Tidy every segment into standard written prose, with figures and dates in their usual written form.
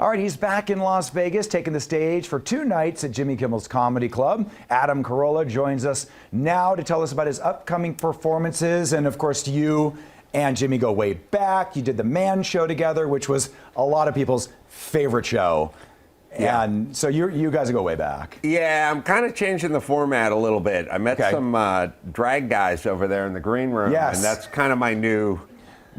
All right, he's back in Las Vegas, taking the stage for 2 nights at Jimmy Kimmel's Comedy Club. Adam Carolla joins us now to tell us about his upcoming performances. And of course, you and Jimmy go way back. You did the Man Show together, which was a lot of people's favorite show. Yeah. And so you guys go way back. Yeah, I'm kind of changing the format a little bit. I met some drag guys over there in the green room, yes. and that's kind of my new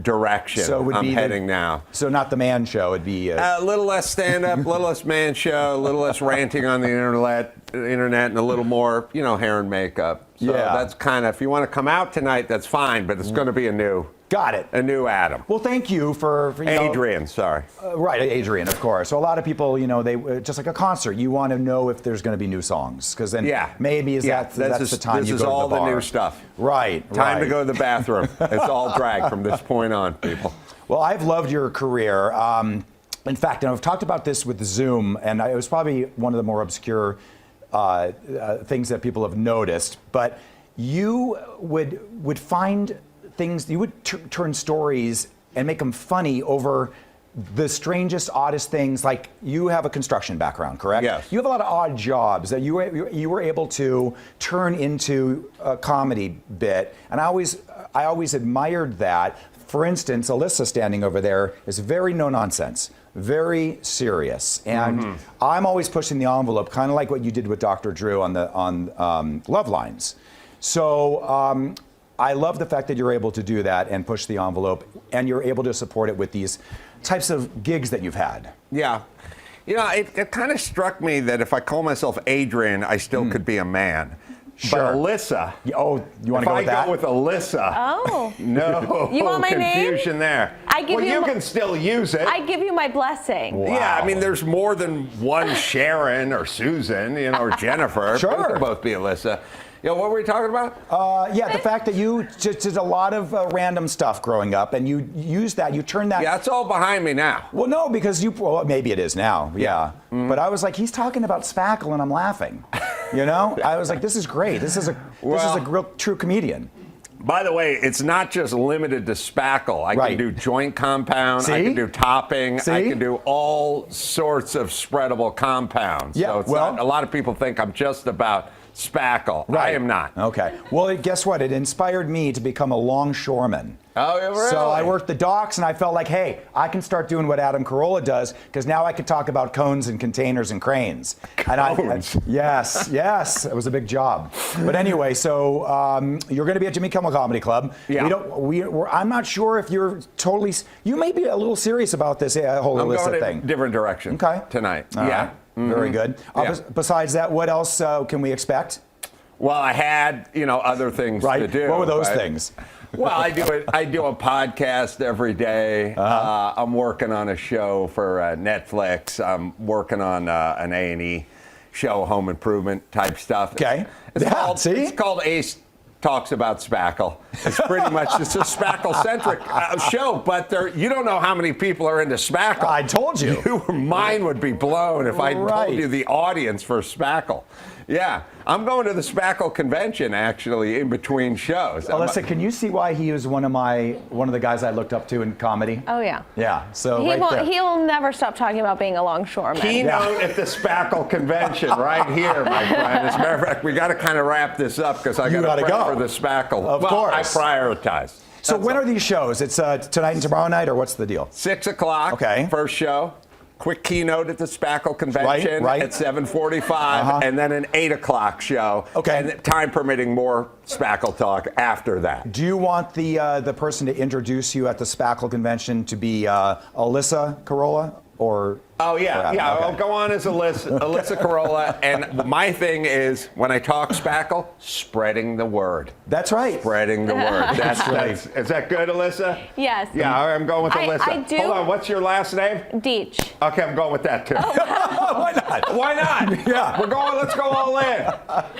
direction. So it would I'm be heading now. So not the Man Show, it'd be a little less stand-up, a little less Man Show, a little less ranting on the internet, and a little more, hair and makeup. So that's kind of, if you want to come out tonight, that's fine, but it's going to be a new. Got it. A new Adam. Well, thank you for Adrian, sorry. Right, Adrian, of course. So a lot of people, they just like a concert, you want to know if there's going to be new songs, because then maybe that's the time you go to the bar. This is all the new stuff. Right. Time to go to the bathroom. It's all drag from this point on, people. Well, I've loved your career. In fact, and I've talked about this with Zoom, and it was probably one of the more obscure things that people have noticed. But you would find things, you would turn stories and make them funny over the strangest, oddest things. Like, you have a construction background, correct? Yes. You have a lot of odd jobs that you were able to turn into a comedy bit, and I always admired that. For instance, Alyssa standing over there is very no nonsense, very serious, and I'm always pushing the envelope, kind of like what you did with Dr. Drew on Love Lines. So I love the fact that you're able to do that and push the envelope, and you're able to support it with these types of gigs that you've had. Yeah. It kind of struck me that if I call myself Adrian, I still could be a man. Sure. But Alyssa. Oh, you want to go with that? If I go with Alyssa. No. You want my confusion name? There. You can still use it. I give you my blessing. Wow. Yeah, I mean, there's more than one Sharon or Susan, or Jennifer. Sure. We could both be Alyssa. What were we talking about? The fact that you just did a lot of random stuff growing up, and you used that, you turned that. Yeah, it's all behind me now. Well, no, because maybe it is now, yeah. But I was like, he's talking about Spackle, and I'm laughing. I was like, this is great. This is a real true comedian. By the way, it's not just limited to Spackle. I can do joint compound. See? I can do topping. See? I can do all sorts of spreadable compounds. Yeah, So it's not, a lot of people think I'm just about Spackle. Right. I am not. Okay. Well, guess what? It inspired me to become a longshoreman. Oh, really? So I worked the docks, and I felt like, hey, I can start doing what Adam Carolla does, because now I can talk about cones and containers and cranes. Cones? Yes. It was a big job. But anyway, so you're going to be at Jimmy Kimmel Comedy Club. Yeah. I'm not sure if you're totally. You may be a little serious about this whole Alyssa thing. I'm going in a different direction tonight. All right. Very good. Besides that, what else can we expect? Well, I had, other things to do. What were those things? Well, I do a podcast every day. I'm working on a show for Netflix. I'm working on an A&E show, home improvement type stuff. Okay. It's called Ace Talks About Spackle. It's pretty much just a Spackle-centric show, but you don't know how many people are into Spackle. I told you. Your mind would be blown if I told you the audience for Spackle. Yeah, I'm going to the Spackle convention actually in between shows. Alyssa, can you see why he was one of the guys I looked up to in comedy? Oh yeah. Yeah. So he will never stop talking about being a longshoreman. Keynote at the Spackle convention right here, my friend. As a matter of fact, we got to kind of wrap this up because I got to prep for the Spackle. Of course. I prioritize. So when are these shows? It's tonight and tomorrow night, or what's the deal? 6 o'clock. Okay. First show. Quick keynote at the Spackle convention at 7:45, and then an 8 o'clock show. Okay. And time permitting, more Spackle talk after that. Do you want the person to introduce you at the Spackle convention to be Alyssa Carolla, or? Oh, yeah. Okay. I'll go on as Alyssa Carolla. And my thing is, when I talk Spackle, spreading the word. That's right. Spreading the word. That's right. Is that good, Alyssa? Yes. Yeah, all right, I'm going with Alyssa. I do. Hold on, what's your last name? Deech. Okay, I'm going with that, too. Why not? Why not? Yeah. Let's go all in.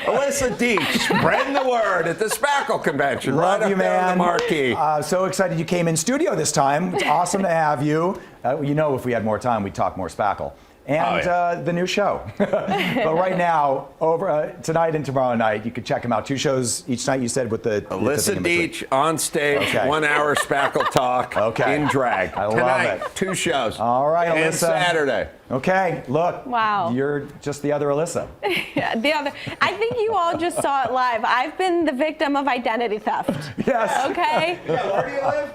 Alyssa Deech, spreading the word at the Spackle convention. Love right you, up there man. on the marquee. So excited you came in studio this time. It's awesome to have you. If we had more time, we'd talk more Spackle. and the new show. But right now, over tonight and tomorrow night, you can check them out. 2 shows each night. You said with the Alyssa Deitch on stage, Okay. 1 hour spackle talk Okay. in drag. I love Tonight, it. 2 shows. All right, And Alyssa. Saturday. Okay, look. Wow. You're just the other Alyssa. Yeah, the other. I think you all just saw it live. I've been the victim of identity theft. Yes. Okay. Yeah, where do you live?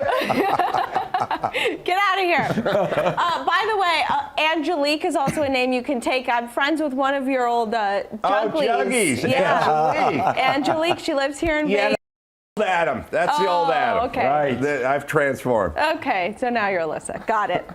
Get out of here. By the way, Angelique is also a name you can take. I'm friends with one of your old jugglies. Juggies. Yeah. Angelique. Angelique, she lives here in Yeah, Vegas. the old Adam. That's the old Oh, Adam. okay. Right. I've transformed. Okay, so now you're Alyssa. Got it.